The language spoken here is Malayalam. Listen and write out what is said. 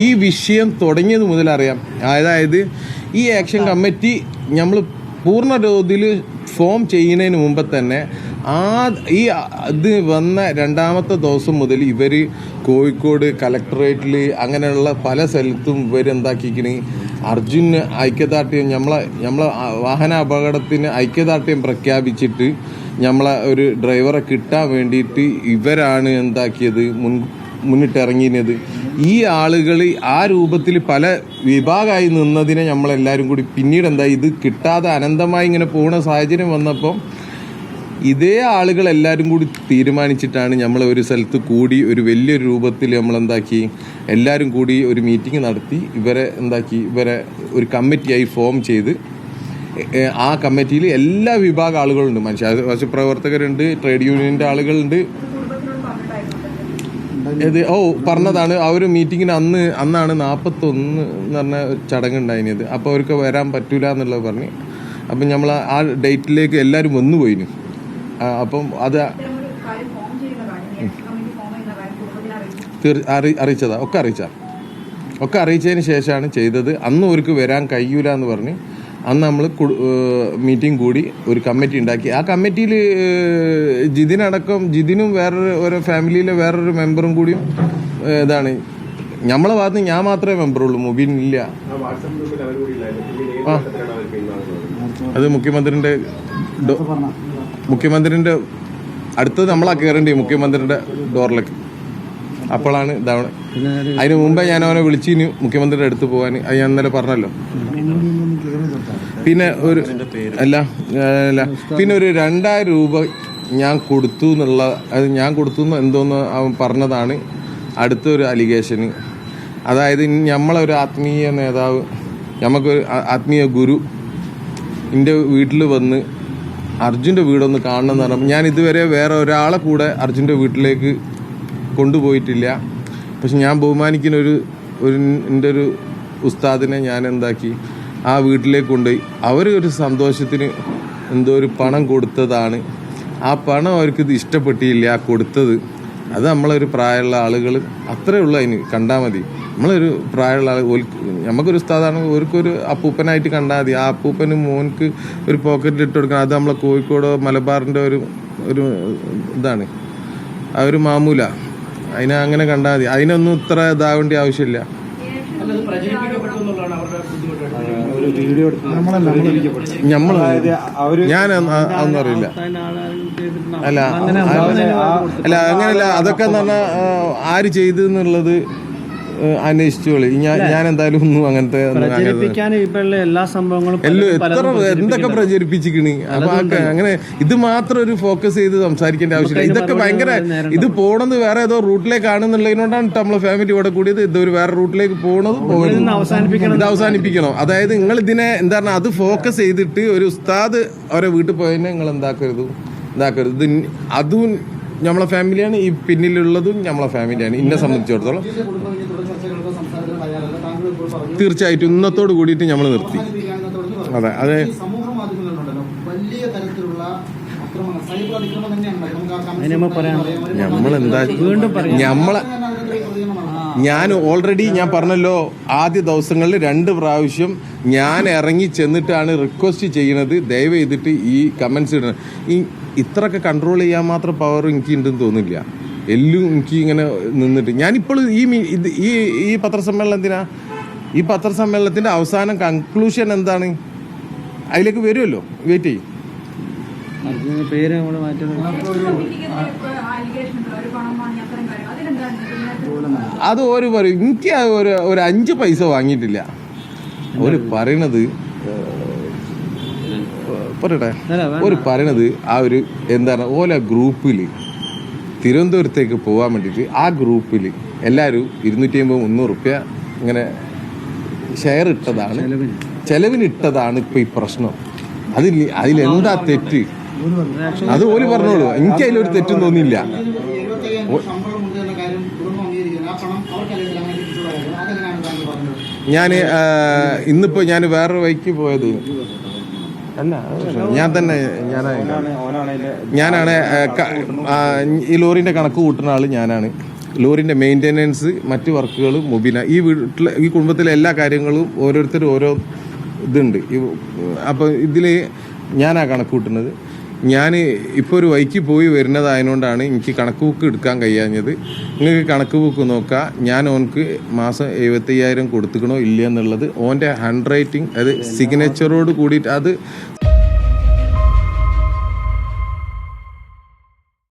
ഈ വിഷയം തുടങ്ങിയത് മുതൽ അറിയാം. അതായത് ഈ ആക്ഷൻ കമ്മിറ്റി നമ്മൾ പൂർണ്ണ തോതിൽ ഫോം ചെയ്യുന്നതിന് മുമ്പ് തന്നെ ഈ ഇത് വന്ന രണ്ടാമത്തെ ദിവസം മുതൽ ഇവർ കോഴിക്കോട് കലക്ടറേറ്റിൽ അങ്ങനെയുള്ള പല സ്ഥലത്തും ഇവരെന്താക്കിക്കണ് അർജുന് ഐക്യദാർഢ്യം നമ്മളെ വാഹന അപകടത്തിന് ഐക്യദാർഢ്യം പ്രഖ്യാപിച്ചിട്ട് നമ്മളെ ഒരു ഡ്രൈവറെ കിട്ടാൻ വേണ്ടിയിട്ട് ഇവരാണ് എന്താക്കിയത് മുന്നിട്ടിറങ്ങിയത്. ഈ ആളുകൾ ആ രൂപത്തിൽ പല വിഭാഗമായി നിന്നതിനെ നമ്മളെല്ലാവരും കൂടി പിന്നീട് ഇത് കിട്ടാതെ അനന്തമായി ഇങ്ങനെ പോകുന്ന സാഹചര്യം വന്നപ്പം ഇതേ ആളുകളെല്ലാവരും കൂടി തീരുമാനിച്ചിട്ടാണ് നമ്മൾ ഒരു സ്ഥലത്ത് കൂടി ഒരു വലിയൊരു രൂപത്തിൽ നമ്മളെന്താക്കി എല്ലാവരും കൂടി ഒരു മീറ്റിംഗ് നടത്തി ഇവരെ ഒരു കമ്മിറ്റിയായി ഫോം ചെയ്ത് ആ കമ്മിറ്റിയിൽ എല്ലാ വിഭാഗ ആളുകളുണ്ട്. മനുഷ്യാവകാശ പ്രവർത്തകരുണ്ട്, ട്രേഡ് യൂണിയൻ്റെ ആളുകളുണ്ട്. പറഞ്ഞതാണ് ആ ഒരു മീറ്റിങ്ങിന് അന്നാണ് 41 എന്ന് പറഞ്ഞ ചടങ്ങുണ്ടായിരുന്നത്. അപ്പോൾ അവർക്ക് വരാൻ പറ്റൂല എന്നുള്ളത് പറഞ്ഞ് അപ്പം നമ്മൾ ആ ഡേറ്റിലേക്ക് എല്ലാവരും വന്നു പോയിന്. അപ്പം അത് അറിയിച്ചതാ, ഒക്കെ അറിയിച്ചതിന് ശേഷമാണ് ചെയ്തത്. അന്ന് അവർക്ക് വരാൻ കഴിയൂല എന്ന് പറഞ്ഞ് അന്ന് നമ്മൾ മീറ്റിംഗ് കൂടി ഒരു കമ്മിറ്റി ഉണ്ടാക്കി. ആ കമ്മിറ്റിയിൽ ജിതിനും വേറൊരു ഫാമിലിയിലെ വേറൊരു മെമ്പറും കൂടിയും നമ്മളെ ഭാഗത്ത് ഞാൻ മാത്രമേ മെമ്പറുള്ളൂ, മുബീൻ ഇല്ല. അത് മുഖ്യമന്ത്രിന്റെ അടുത്തത് നമ്മളാ കയറേണ്ടി, മുഖ്യമന്ത്രിയുടെ ഡോറിലേക്ക്. അപ്പോഴാണ് ഇതാവണേ. അതിന് മുമ്പേ ഞാൻ അവനെ വിളിച്ചിന് മുഖ്യമന്ത്രിയുടെ അടുത്ത് പോകാൻ. അത് ഞാൻ ഇന്നലെ പറഞ്ഞല്ലോ. പിന്നെ പിന്നെ ഒരു 2000 രൂപ ഞാൻ കൊടുത്തു എന്നുള്ള ഞാൻ കൊടുത്തു എന്തോന്ന് അവൻ പറഞ്ഞതാണ് അടുത്തൊരു അലിഗേഷന്. അതായത് നമ്മളൊരു ആത്മീയ നേതാവ്, നമുക്കൊരു ആത്മീയ ഗുരു എൻ്റെ വീട്ടിൽ വന്ന് അർജുൻ്റെ വീടൊന്ന് കാണണം എന്ന് പറഞ്ഞപ്പോൾ ഞാൻ ഇതുവരെ വേറെ ഒരാളെ കൂടെ അർജുൻ്റെ വീട്ടിലേക്ക് കൊണ്ടുപോയിട്ടില്ല. പക്ഷെ ഞാൻ ബഹുമാനിക്കുന്ന എൻ്റെ ഒരു ഉസ്താദിനെ ഞാൻ ആ വീട്ടിലേക്ക് കൊണ്ടുപോയി. അവർ ഒരു സന്തോഷത്തിന് എന്തോ ഒരു പണം കൊടുത്തതാണ്. ആ പണം അവർക്ക് ഇത് ഇഷ്ടപ്പെട്ടില്ല കൊടുത്തത്. അത് നമ്മളൊരു പ്രായമുള്ള ആളുകൾ അത്രേ ഉള്ളൂ, അതിന് കണ്ടാൽ മതി. നമ്മളൊരു പ്രായമുള്ള ആൾ, നമുക്കൊരു ഉസ്താദാണ്, അവർക്കൊരു അപ്പൂപ്പനായിട്ട് കണ്ടാൽ മതി. ആ അപ്പൂപ്പന് മോൻക്ക് ഒരു പോക്കറ്റിൽ ഇട്ട് കൊടുക്കണം. അത് നമ്മളെ കോഴിക്കോടോ മലബാറിൻ്റെ ഒരു ഇതാണ്, ആ ഒരു മാമൂല. അതിനെ അങ്ങനെ കണ്ടാൽ മതി. അതിനൊന്നും ഇത്ര ഇതാവേണ്ട ആവശ്യമില്ല. ഞാൻ അതൊന്നും അറിയില്ല. അല്ല അങ്ങനെയല്ല, അതൊക്കെ എന്ന് പറഞ്ഞാൽ ആര് ചെയ്തു എന്നുള്ളത് അന്വേഷിച്ചോളി. ഞാൻ എന്തായാലും ഒന്നും അങ്ങനത്തെ എല്ലാ സംഭവങ്ങളും എന്തൊക്കെ പ്രചരിപ്പിച്ചിക്കണ്. അപ്പൊ അങ്ങനെ ഇത് മാത്രം ഒരു ഫോക്കസ് ചെയ്ത് സംസാരിക്കേണ്ട ആവശ്യമില്ല. ഇതൊക്കെ ഭയങ്കര ഇത് പോണത് വേറെ ഏതോ റൂട്ടിലേക്കാണെന്നുള്ളതിനോടാണ് നമ്മളെ ഫാമിലി ഇവിടെ കൂടിയത്. ഇതൊരു വേറെ റൂട്ടിലേക്ക് ഇത് അവസാനിപ്പിക്കണം. അതായത് നിങ്ങൾ ഇതിനെ അത് ഫോക്കസ് ചെയ്തിട്ട് ഒരു ഉസ്താദ് അവരെ വീട്ടിൽ പോയതിനെ നിങ്ങൾ ഇതാക്കരുത്. അതും നമ്മളെ ഫാമിലിയാണ്, ഈ പിന്നിലുള്ളതും നമ്മളെ ഫാമിലിയാണ്. എന്നെ സംബന്ധിച്ചിടത്തോളം തീർച്ചയായിട്ടും ഇന്നത്തോട് കൂടിയിട്ട് നമ്മൾ നിർത്തി. അതെ ഞാൻ ഓൾറെഡി ഞാൻ പറഞ്ഞല്ലോ, ആദ്യ ദിവസങ്ങളിൽ 2 പ്രാവശ്യം ഞാൻ ഇറങ്ങി ചെന്നിട്ടാണ് റിക്വസ്റ്റ് ചെയ്യുന്നത്, ദയവ് ചെയ്തിട്ട് ഈ കമൻസ് ഇടണം. ഇത്രയൊക്കെ കൺട്രോൾ ചെയ്യാൻ മാത്രം പവർ എനിക്ക് ഉണ്ടെന്ന് തോന്നില്ല. എല്ലാം എനിക്ക് ഇങ്ങനെ നിന്നിട്ട് ഞാനിപ്പോൾ ഈ പത്രസമ്മേളനം എന്തിനാ? ഈ പത്രസമ്മേളനത്തിൻ്റെ അവസാനം കൺക്ലൂഷൻ എന്താണ്? അതിലേക്ക് വരുമല്ലോ, വെയിറ്റ് ചെയ്യും. അത് ഒരു പറയും, എനിക്ക് ഒരു 5 പൈസ വാങ്ങിയിട്ടില്ല. ഒരു പറയണത് ആ ഒരു ഓല ഗ്രൂപ്പിൽ തിരുവനന്തപുരത്തേക്ക് പോകാൻ വേണ്ടിയിട്ട് ആ ഗ്രൂപ്പിൽ എല്ലാവരും 250-300 റുപ്യ ഇങ്ങനെ ചെലവിനിട്ടതാണ് ഇപ്പം ഈ പ്രശ്നം. അതിലെന്താ തെറ്റ്? അത് ഓല് പറഞ്ഞോളൂ, എനിക്ക് അതിലൊരു തെറ്റും തോന്നിയില്ല. ഇന്നിപ്പോൾ ഞാൻ വേറൊരു വഴിക്ക് പോയത് അല്ല, ഞാനാണ് ഈ ലോറിന്റെ കണക്ക് കൂട്ടുന്ന ആള് ഞാനാണ്. ലോറിൻ്റെ മെയിൻ്റെനൻസ്, മറ്റ് വർക്കുകൾ മുബീന. ഈ വീട്ടിലെ ഈ കുടുംബത്തിലെ എല്ലാ കാര്യങ്ങളും ഓരോരുത്തരും ഓരോ ഇതുണ്ട്. അപ്പോൾ ഇതിൽ ഞാനാ കണക്ക് കൂട്ടുന്നത്. ഞാൻ ഇപ്പോൾ ഒരു വൈക്ക് പോയി വരുന്നതായതുകൊണ്ടാണ് എനിക്ക് കണക്ക് ബുക്ക് എടുക്കാൻ കഴിയാഞ്ഞത്. നിങ്ങൾക്ക് കണക്ക് ബുക്ക് നോക്കാം, ഞാൻ ഓനക്ക് മാസം 75,000 കൊടുത്തുക്കണോ ഇല്ല എന്നുള്ളത് ഓൻ്റെ ഹാൻഡ് റൈറ്റിംഗ്, അത് സിഗ്നേച്ചറോട് കൂടിയിട്ട്. അത്